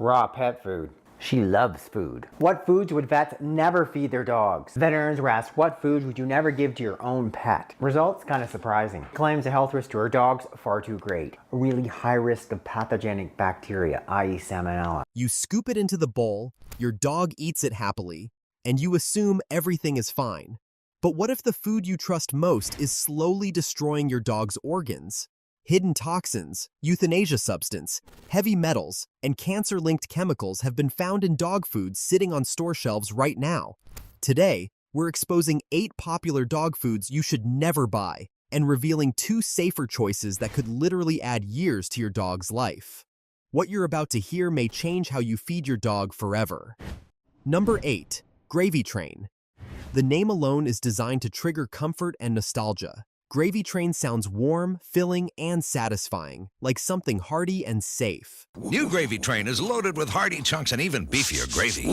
Raw pet food. She loves food. What foods would vets never feed their dogs? Veterinarians were asked, what foods would you never give to your own pet? Results kind of surprising. Claims the health risk to our dogs far too great. A really high risk of pathogenic bacteria, i.e. salmonella. You scoop it into the bowl, your dog eats it happily, and you assume everything is fine. But what if the food you trust most is slowly destroying your dog's organs? Hidden toxins, euthanasia substance, heavy metals, and cancer-linked chemicals have been found in dog food sitting on store shelves right now. Today, we're exposing 8 popular dog foods you should never buy and revealing 2 safer choices that could literally add years to your dog's life. What you're about to hear may change how you feed your dog forever. Number 8. Gravy Train. The name alone is designed to trigger comfort and nostalgia. Gravy Train sounds warm, filling, and satisfying, like something hearty and safe. New Gravy Train is loaded with hearty chunks and even beefier gravy.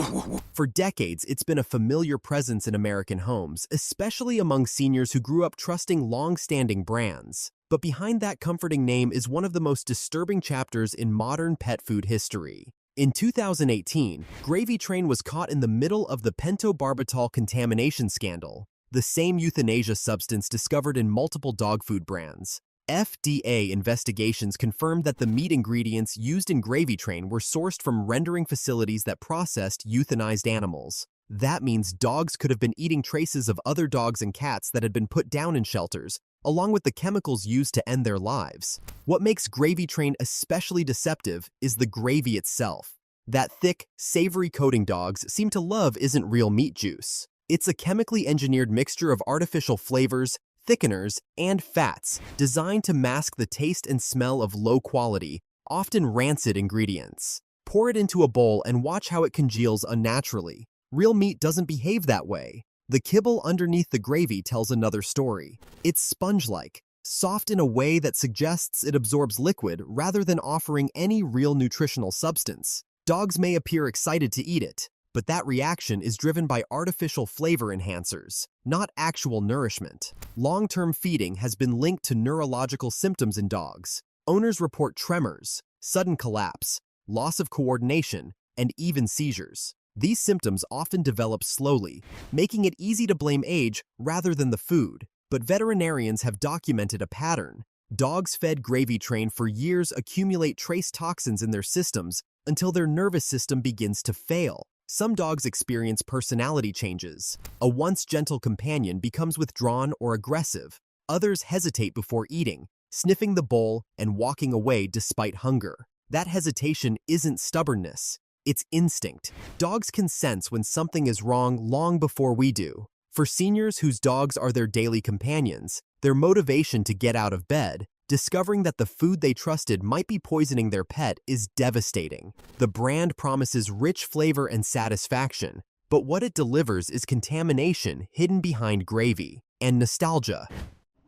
For decades, it's been a familiar presence in American homes, especially among seniors who grew up trusting long-standing brands. But behind that comforting name is one of the most disturbing chapters in modern pet food history. In 2018, Gravy Train was caught in the middle of the pentobarbital contamination scandal, the same euthanasia substance discovered in multiple dog food brands. FDA investigations confirmed that the meat ingredients used in Gravy Train were sourced from rendering facilities that processed euthanized animals. That means dogs could have been eating traces of other dogs and cats that had been put down in shelters, along with the chemicals used to end their lives. What makes Gravy Train especially deceptive is the gravy itself. That thick, savory coating dogs seem to love isn't real meat juice. It's a chemically engineered mixture of artificial flavors, thickeners, and fats designed to mask the taste and smell of low-quality, often rancid ingredients. Pour it into a bowl and watch how it congeals unnaturally. Real meat doesn't behave that way. The kibble underneath the gravy tells another story. It's sponge-like, soft in a way that suggests it absorbs liquid rather than offering any real nutritional substance. Dogs may appear excited to eat it, but that reaction is driven by artificial flavor enhancers, not actual nourishment. Long-term feeding has been linked to neurological symptoms in dogs. Owners report tremors, sudden collapse, loss of coordination, and even seizures. These symptoms often develop slowly, making it easy to blame age rather than the food. But veterinarians have documented a pattern. Dogs fed Gravy Train for years accumulate trace toxins in their systems until their nervous system begins to fail. Some dogs experience personality changes. A once gentle companion becomes withdrawn or aggressive. Others hesitate before eating, sniffing the bowl and walking away despite hunger. That hesitation isn't stubbornness. It's instinct. Dogs can sense when something is wrong long before we do. For seniors whose dogs are their daily companions, their motivation to get out of bed, discovering that the food they trusted might be poisoning their pet is devastating. The brand promises rich flavor and satisfaction, but what it delivers is contamination hidden behind gravy and nostalgia.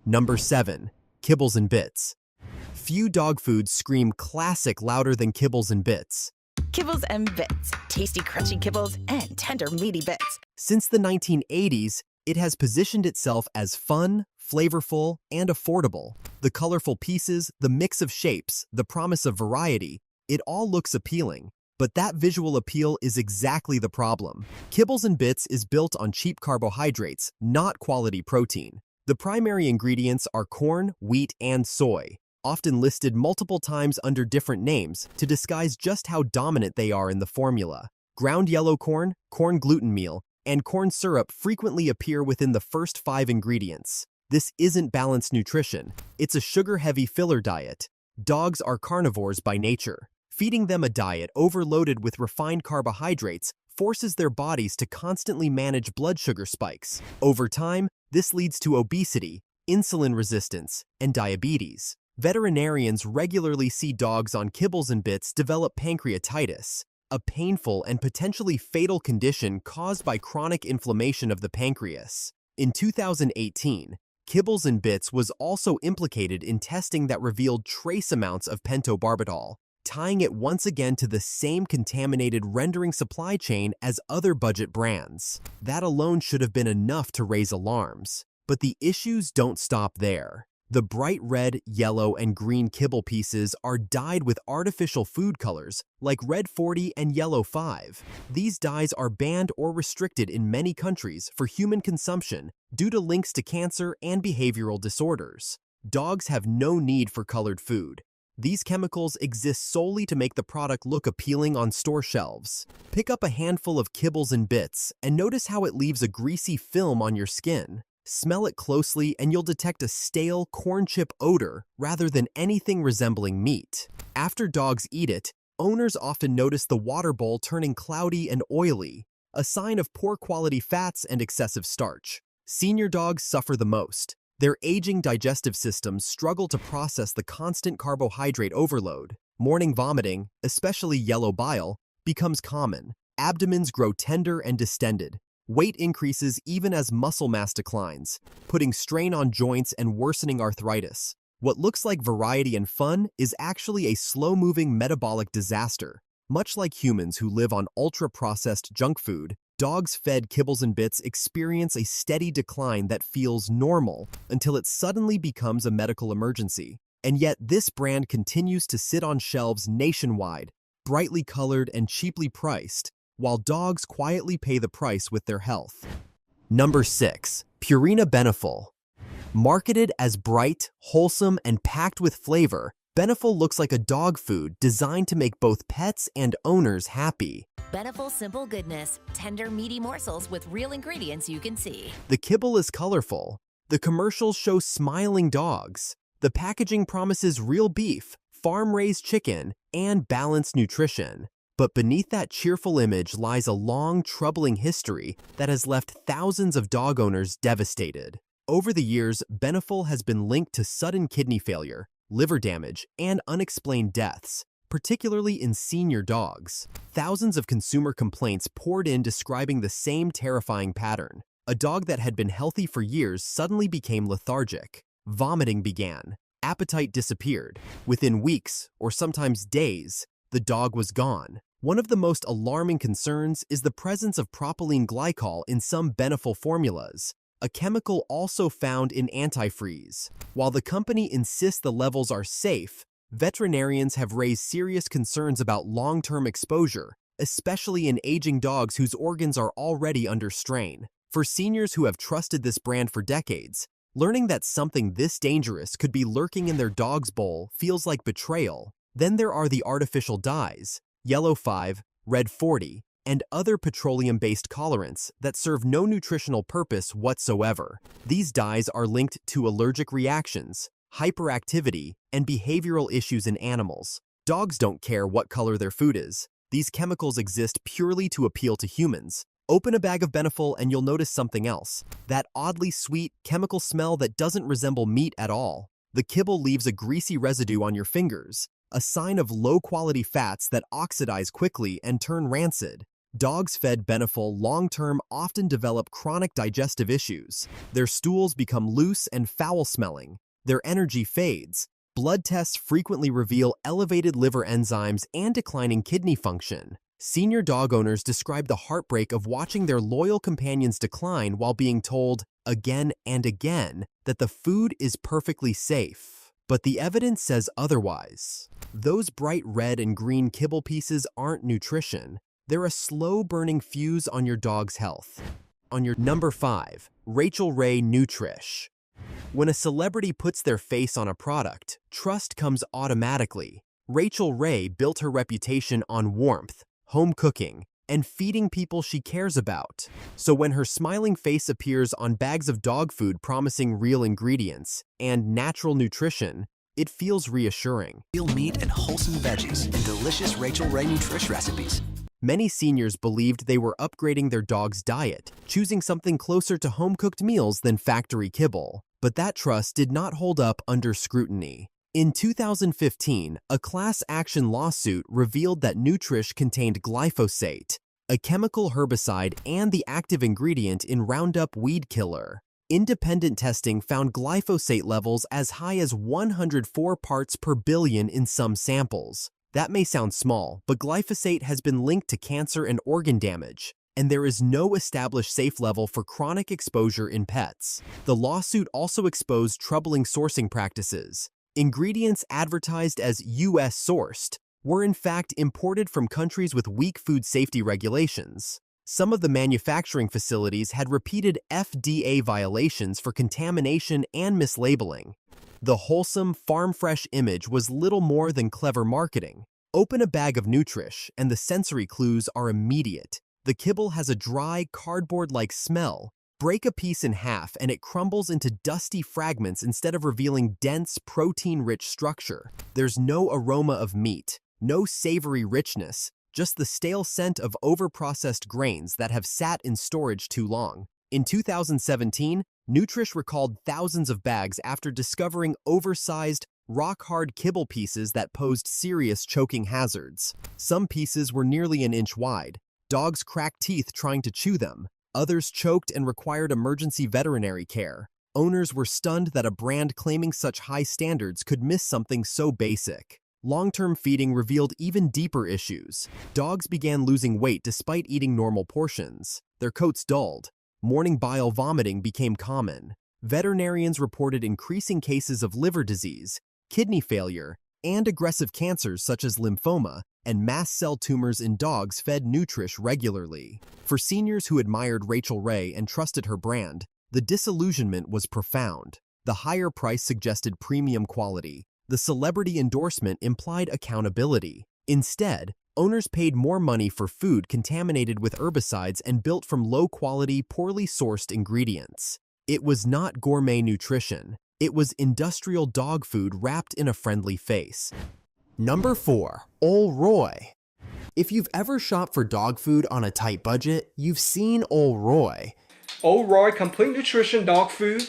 Number 7. Kibbles and Bits. Few dog foods scream classic louder than kibbles and bits. Kibbles and Bits. Tasty, crunchy kibbles and tender, meaty bits. Since the 1980s, it has positioned itself as fun, flavorful, and affordable. The colorful pieces, the mix of shapes, the promise of variety, it all looks appealing. But that visual appeal is exactly the problem. Kibbles and Bits is built on cheap carbohydrates, not quality protein. The primary ingredients are corn, wheat, and soy, often listed multiple times under different names to disguise just how dominant they are in the formula. Ground yellow corn, corn gluten meal, and corn syrup frequently appear within the first 5 ingredients. This isn't balanced nutrition. It's a sugar-heavy filler diet. Dogs are carnivores by nature. Feeding them a diet overloaded with refined carbohydrates forces their bodies to constantly manage blood sugar spikes. Over time, this leads to obesity, insulin resistance, and diabetes. Veterinarians regularly see dogs on kibbles and bits develop pancreatitis, a painful and potentially fatal condition caused by chronic inflammation of the pancreas. In 2018, Kibbles and Bits was also implicated in testing that revealed trace amounts of pentobarbital, tying it once again to the same contaminated rendering supply chain as other budget brands. That alone should have been enough to raise alarms. But the issues don't stop there. The bright red, yellow, and green kibble pieces are dyed with artificial food colors like red 40 and yellow 5. These dyes are banned or restricted in many countries for human consumption due to links to cancer and behavioral disorders. Dogs have no need for colored food. These chemicals exist solely to make the product look appealing on store shelves. Pick up a handful of kibbles and bits and notice how it leaves a greasy film on your skin. Smell it closely and you'll detect a stale corn chip odor rather than anything resembling meat. After dogs eat it, owners often notice the water bowl turning cloudy and oily, a sign of poor quality fats and excessive starch. Senior dogs suffer the most. Their aging digestive systems struggle to process the constant carbohydrate overload. Morning vomiting, especially yellow bile, becomes common. Abdomens grow tender and distended. Weight increases even as muscle mass declines, putting strain on joints and worsening arthritis. What looks like variety and fun is actually a slow-moving metabolic disaster. Much like humans who live on ultra-processed junk food, dogs fed kibbles and bits experience a steady decline that feels normal until it suddenly becomes a medical emergency. And yet this brand continues to sit on shelves nationwide, brightly colored and cheaply priced, while dogs quietly pay the price with their health. Number 6. Purina Beneful. Marketed as bright, wholesome, and packed with flavor, Beneful looks like a dog food designed to make both pets and owners happy. Beneful simple goodness, tender meaty morsels with real ingredients you can see. The kibble is colorful. The commercials show smiling dogs. The packaging promises real beef, farm-raised chicken, and balanced nutrition. But beneath that cheerful image lies a long, troubling history that has left thousands of dog owners devastated. Over the years, Beneful has been linked to sudden kidney failure, liver damage, and unexplained deaths, particularly in senior dogs. Thousands of consumer complaints poured in describing the same terrifying pattern. A dog that had been healthy for years suddenly became lethargic. Vomiting began. Appetite disappeared. Within weeks, or sometimes days, the dog was gone. One of the most alarming concerns is the presence of propylene glycol in some Beneful formulas, a chemical also found in antifreeze. While the company insists the levels are safe, veterinarians have raised serious concerns about long-term exposure, especially in aging dogs whose organs are already under strain. For seniors who have trusted this brand for decades, learning that something this dangerous could be lurking in their dog's bowl feels like betrayal. Then there are the artificial dyes, yellow 5, red 40, and other petroleum-based colorants that serve no nutritional purpose whatsoever. These dyes are linked to allergic reactions, hyperactivity, and behavioral issues in animals. Dogs don't care what color their food is. These chemicals exist purely to appeal to humans. Open a bag of Beneful and you'll notice something else. That oddly sweet, chemical smell that doesn't resemble meat at all. The kibble leaves a greasy residue on your fingers, a sign of low-quality fats that oxidize quickly and turn rancid. Dogs fed Beneful long-term often develop chronic digestive issues. Their stools become loose and foul-smelling. Their energy fades. Blood tests frequently reveal elevated liver enzymes and declining kidney function. Senior dog owners describe the heartbreak of watching their loyal companions decline while being told, again and again, that the food is perfectly safe. But the evidence says otherwise. Those bright red and green kibble pieces aren't nutrition. They're a slow-burning fuse on your dog's health. On your number 5, Rachel Ray Nutrish. When a celebrity puts their face on a product, trust comes automatically. Rachel Ray built her reputation on warmth, home cooking, and feeding people she cares about. So when her smiling face appears on bags of dog food promising real ingredients and natural nutrition, it feels reassuring. Real meat and wholesome veggies and delicious Rachel Ray Nutrish recipes. Many seniors believed they were upgrading their dog's diet, choosing something closer to home-cooked meals than factory kibble. But that trust did not hold up under scrutiny. In 2015, a class action lawsuit revealed that Nutrish contained glyphosate, a chemical herbicide and the active ingredient in Roundup weed killer. Independent testing found glyphosate levels as high as 104 parts per billion in some samples. That may sound small, but glyphosate has been linked to cancer and organ damage. and there is no established safe level for chronic exposure in pets. The lawsuit also exposed troubling sourcing practices. Ingredients advertised as U.S. sourced were in fact imported from countries with weak food safety regulations. Some of the manufacturing facilities had repeated FDA violations for contamination and mislabeling. The wholesome, farm-fresh image was little more than clever marketing. Open a bag of Nutrish, and the sensory clues are immediate. The kibble has a dry, cardboard-like smell. Break a piece in half, and it crumbles into dusty fragments instead of revealing dense, protein-rich structure. There's no aroma of meat, no savory richness, just the stale scent of overprocessed grains that have sat in storage too long. In 2017, Nutrish recalled thousands of bags after discovering oversized, rock-hard kibble pieces that posed serious choking hazards. Some pieces were nearly an inch wide. Dogs cracked teeth trying to chew them. Others choked and required emergency veterinary care. Owners were stunned that a brand claiming such high standards could miss something so basic. Long-term feeding revealed even deeper issues. Dogs began losing weight despite eating normal portions. Their coats dulled. Morning bile vomiting became common. Veterinarians reported increasing cases of liver disease, kidney failure, and aggressive cancers such as lymphoma and mast cell tumors in dogs fed Nutrish regularly. For seniors who admired Rachel Ray and trusted her brand, the disillusionment was profound. The higher price suggested premium quality. The celebrity endorsement implied accountability. Instead, owners paid more money for food contaminated with herbicides and built from low-quality, poorly sourced ingredients. It was not gourmet nutrition. It was industrial dog food wrapped in a friendly face. Number 4. Ol' Roy. If you've ever shopped for dog food on a tight budget, you've seen Ol' Roy. Ol' Roy Complete Nutrition Dog Food,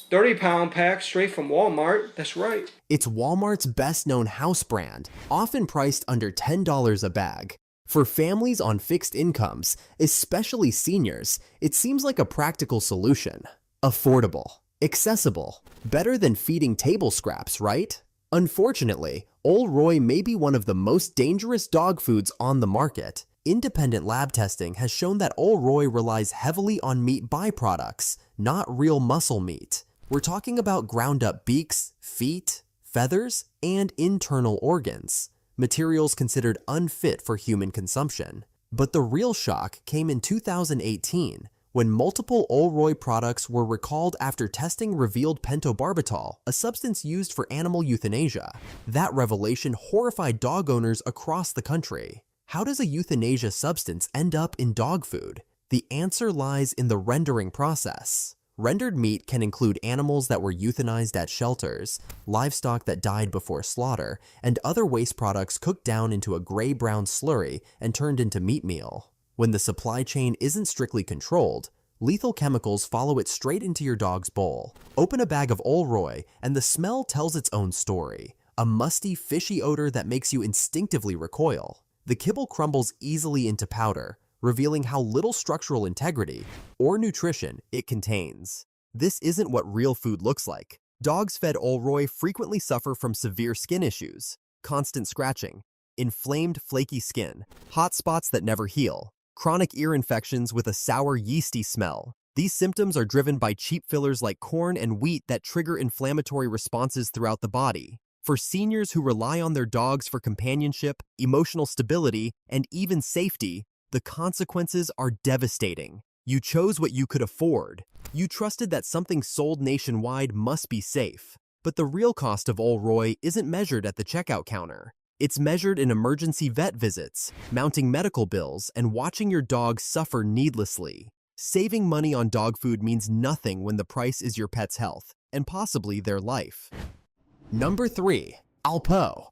30-pound pack straight from Walmart. That's right. It's Walmart's best-known house brand, often priced under $10 a bag. For families on fixed incomes, especially seniors, it seems like a practical solution. Affordable, accessible, better than feeding table scraps, right? Unfortunately, Ol' Roy may be one of the most dangerous dog foods on the market. Independent lab testing has shown that Ol' Roy relies heavily on meat byproducts, not real muscle meat. We're talking about ground-up beaks, feet, feathers, and internal organs, materials considered unfit for human consumption. But the real shock came in 2018, when multiple Ol' Roy products were recalled after testing revealed pentobarbital, a substance used for animal euthanasia. That revelation horrified dog owners across the country. How does a euthanasia substance end up in dog food? The answer lies in the rendering process. Rendered meat can include animals that were euthanized at shelters, livestock that died before slaughter, and other waste products cooked down into a gray-brown slurry and turned into meat meal. When the supply chain isn't strictly controlled, lethal chemicals follow it straight into your dog's bowl. Open a bag of Ol' Roy, and the smell tells its own story. A musty, fishy odor that makes you instinctively recoil. The kibble crumbles easily into powder, revealing how little structural integrity or nutrition it contains. This isn't what real food looks like. Dogs fed Ol' Roy frequently suffer from severe skin issues, constant scratching, inflamed, flaky skin, hot spots that never heal, chronic ear infections with a sour, yeasty smell. These symptoms are driven by cheap fillers like corn and wheat that trigger inflammatory responses throughout the body. For seniors who rely on their dogs for companionship, emotional stability, and even safety, the consequences are devastating. You chose what you could afford. You trusted that something sold nationwide must be safe. But the real cost of Ol' Roy isn't measured at the checkout counter. It's measured in emergency vet visits, mounting medical bills, and watching your dog suffer needlessly. Saving money on dog food means nothing when the price is your pet's health, and possibly their life. Number 3. Alpo.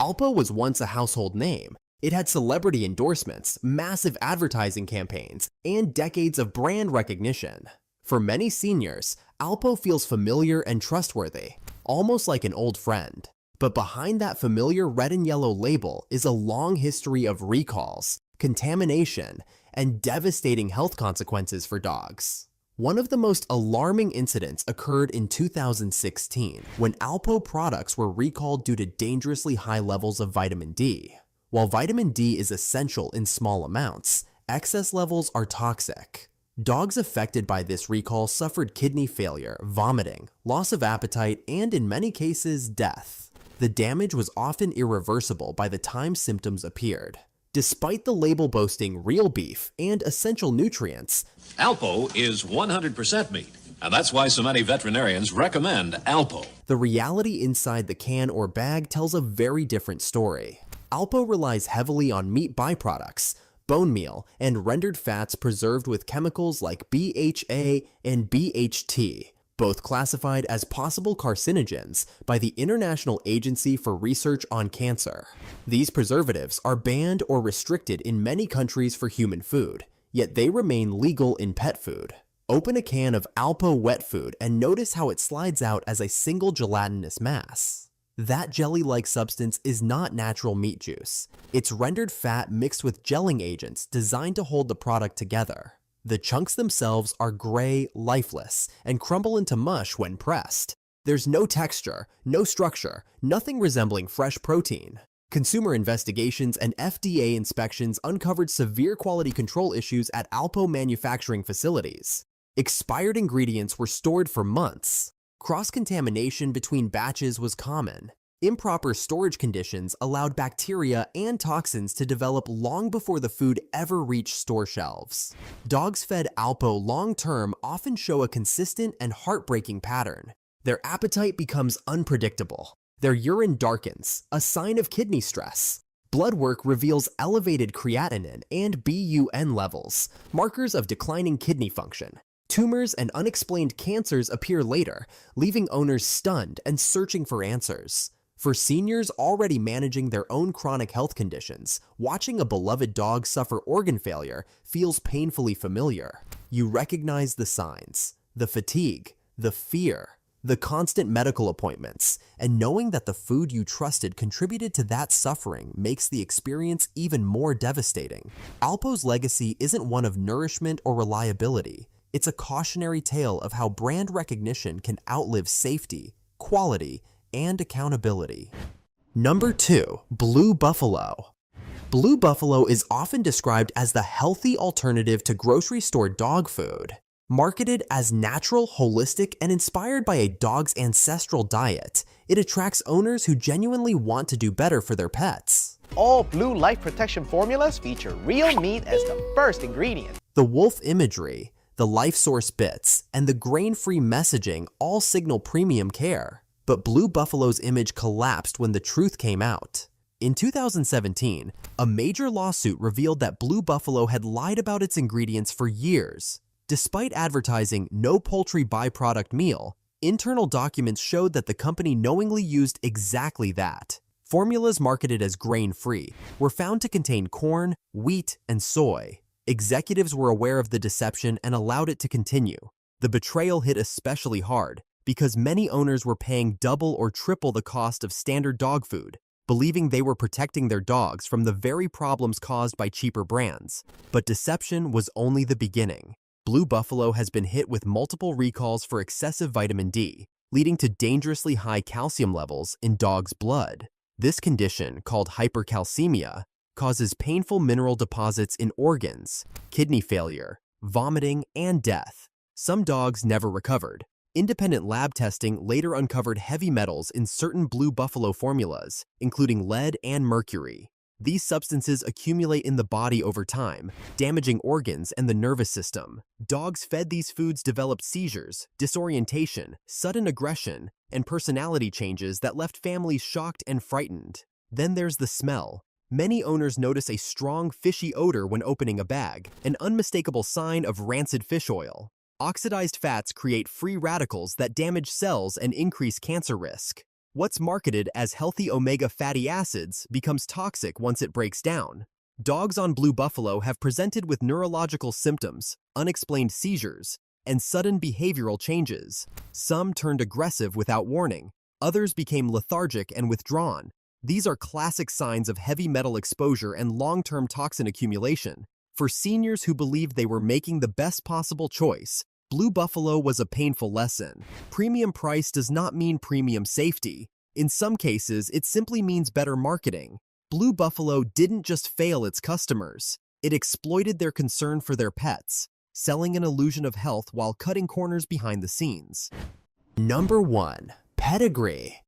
Alpo was once a household name. It had celebrity endorsements, massive advertising campaigns, and decades of brand recognition. For many seniors, Alpo feels familiar and trustworthy, almost like an old friend. But behind that familiar red and yellow label is a long history of recalls, contamination, and devastating health consequences for dogs. One of the most alarming incidents occurred in 2016 when Alpo products were recalled due to dangerously high levels of vitamin D. While vitamin D is essential in small amounts, Excess levels are toxic. Dogs affected by this recall suffered kidney failure, vomiting, loss of appetite, and in many cases, death. The damage was often irreversible by the time symptoms appeared. Despite the label boasting real beef and essential nutrients, Alpo is 100% meat, and that's why so many veterinarians recommend Alpo. the reality inside the can or bag tells a very different story. Alpo relies heavily on meat byproducts, bone meal, and rendered fats preserved with chemicals like BHA and BHT, both classified as possible carcinogens by the International Agency for Research on Cancer. These preservatives are banned or restricted in many countries for human food, yet they remain legal in pet food. Open a can of Alpo wet food and notice how it slides out as a single gelatinous mass. That jelly-like substance is not natural meat juice. It's rendered fat mixed with gelling agents designed to hold the product together. The chunks themselves are gray, lifeless, and crumble into mush when pressed. There's no texture, no structure, nothing resembling fresh protein. Consumer investigations and FDA inspections uncovered severe quality control issues at Alpo manufacturing facilities. Expired ingredients were stored for months. Cross-contamination between batches was common. Improper storage conditions allowed bacteria and toxins to develop long before the food ever reached store shelves. Dogs fed Alpo long-term often show a consistent and heartbreaking pattern. Their appetite becomes unpredictable. Their urine darkens, a sign of kidney stress. Blood work reveals elevated creatinine and BUN levels, markers of declining kidney function. Tumors and unexplained cancers appear later, leaving owners stunned and searching for answers. For seniors already managing their own chronic health conditions, watching a beloved dog suffer organ failure feels painfully familiar. You recognize the signs, the fatigue, the fear, the constant medical appointments, and knowing that the food you trusted contributed to that suffering makes the experience even more devastating. Alpo's legacy isn't one of nourishment or reliability. It's a cautionary tale of how brand recognition can outlive safety, quality, and accountability. Number 2. Blue Buffalo. Blue Buffalo is often described as the healthy alternative to grocery store dog food. Marketed as natural, holistic, and inspired by a dog's ancestral diet, it attracts owners who genuinely want to do better for their pets. All Blue Life Protection formulas feature real meat as the first ingredient. The wolf imagery, the life source bits, and the grain-free messaging all signal premium care. But Blue Buffalo's image collapsed when the truth came out. In 2017, a major lawsuit revealed that Blue Buffalo had lied about its ingredients for years. Despite advertising no poultry byproduct meal, internal documents showed that the company knowingly used exactly that. Formulas marketed as grain-free were found to contain corn, wheat, and soy. Executives were aware of the deception and allowed it to continue. The betrayal hit especially hard because many owners were paying double or triple the cost of standard dog food, believing they were protecting their dogs from the very problems caused by cheaper brands. But deception was only the beginning. Blue Buffalo has been hit with multiple recalls for excessive vitamin D, leading to dangerously high calcium levels in dogs' blood. This condition, called hypercalcemia, causes painful mineral deposits in organs, kidney failure, vomiting, and death. Some dogs never recovered. Independent lab testing later uncovered heavy metals in certain Blue Buffalo formulas, including lead and mercury. These substances accumulate in the body over time, damaging organs and the nervous system. Dogs fed these foods developed seizures, disorientation, sudden aggression, and personality changes that left families shocked and frightened. Then there's the smell. Many owners notice a strong, fishy odor when opening a bag, an unmistakable sign of rancid fish oil. Oxidized fats create free radicals that damage cells and increase cancer risk. What's marketed as healthy omega fatty acids becomes toxic once it breaks down. Dogs on Blue Buffalo have presented with neurological symptoms, unexplained seizures, and sudden behavioral changes. Some turned aggressive without warning. Others became lethargic and withdrawn. These are classic signs of heavy metal exposure and long-term toxin accumulation. For seniors who believed they were making the best possible choice, Blue Buffalo was a painful lesson. Premium price does not mean premium safety. In some cases, it simply means better marketing. Blue Buffalo didn't just fail its customers. It exploited their concern for their pets, selling an illusion of health while cutting corners behind the scenes. Number 1. Pedigree.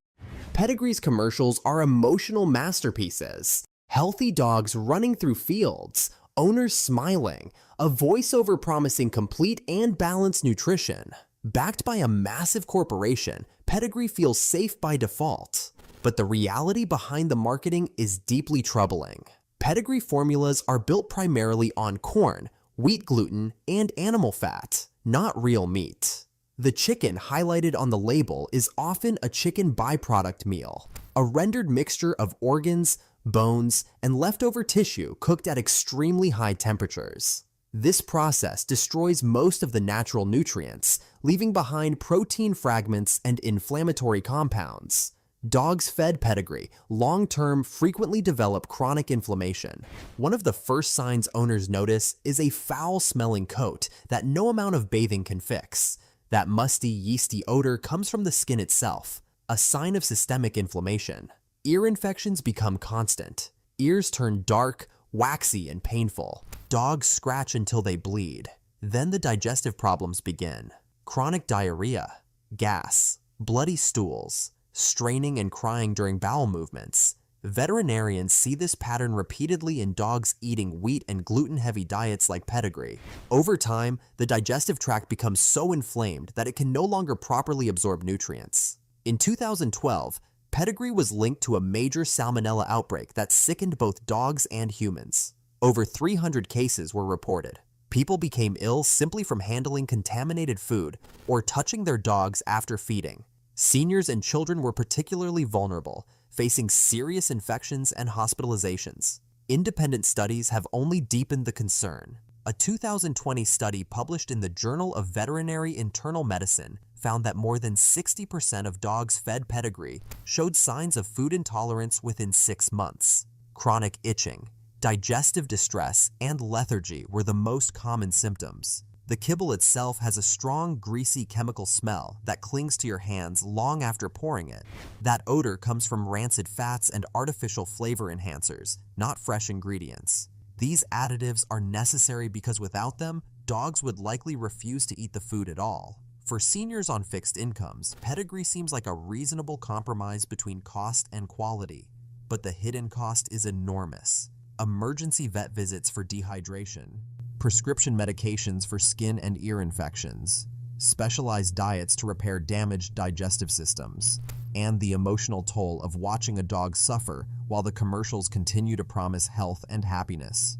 Pedigree's commercials are emotional masterpieces. Healthy dogs running through fields, owners smiling, a voiceover promising complete and balanced nutrition. Backed by a massive corporation, Pedigree feels safe by default. But the reality behind the marketing is deeply troubling. Pedigree formulas are built primarily on corn, wheat gluten, and animal fat, not real meat. The chicken highlighted on the label is often a chicken byproduct meal, a rendered mixture of organs, bones, and leftover tissue cooked at extremely high temperatures. This process destroys most of the natural nutrients, leaving behind protein fragments and inflammatory compounds. Dogs fed Pedigree long-term frequently develop chronic inflammation. One of the first signs owners notice is a foul-smelling coat that no amount of bathing can fix. That musty, yeasty odor comes from the skin itself, a sign of systemic inflammation. Ear infections become constant. Ears turn dark, waxy, and painful. Dogs scratch until they bleed. Then the digestive problems begin. Chronic diarrhea, gas, bloody stools, straining and crying during bowel movements. Veterinarians see this pattern repeatedly in dogs eating wheat and gluten-heavy diets like Pedigree. Over time, the digestive tract becomes so inflamed that it can no longer properly absorb nutrients. In 2012, Pedigree was linked to a major salmonella outbreak that sickened both dogs and humans. Over 300 cases were reported. People became ill simply from handling contaminated food or touching their dogs after feeding. Seniors and children were particularly vulnerable, facing serious infections and hospitalizations. Independent studies have only deepened the concern. A 2020 study published in the Journal of Veterinary Internal Medicine found that more than 60% of dogs fed Pedigree showed signs of food intolerance within 6 months. Chronic itching, digestive distress, and lethargy were the most common symptoms. The kibble itself has a strong, greasy chemical smell that clings to your hands long after pouring it. That odor comes from rancid fats and artificial flavor enhancers, not fresh ingredients. These additives are necessary because without them, dogs would likely refuse to eat the food at all. For seniors on fixed incomes, Pedigree seems like a reasonable compromise between cost and quality. But the hidden cost is enormous. Emergency vet visits for dehydration, prescription medications for skin and ear infections, specialized diets to repair damaged digestive systems, and the emotional toll of watching a dog suffer while the commercials continue to promise health and happiness.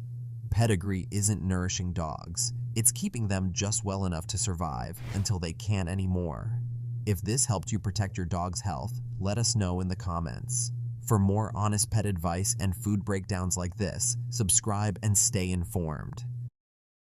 Pedigree isn't nourishing dogs. It's keeping them just well enough to survive until they can't anymore. If this helped you protect your dog's health, let us know in the comments. For more honest pet advice and food breakdowns like this, subscribe and stay informed.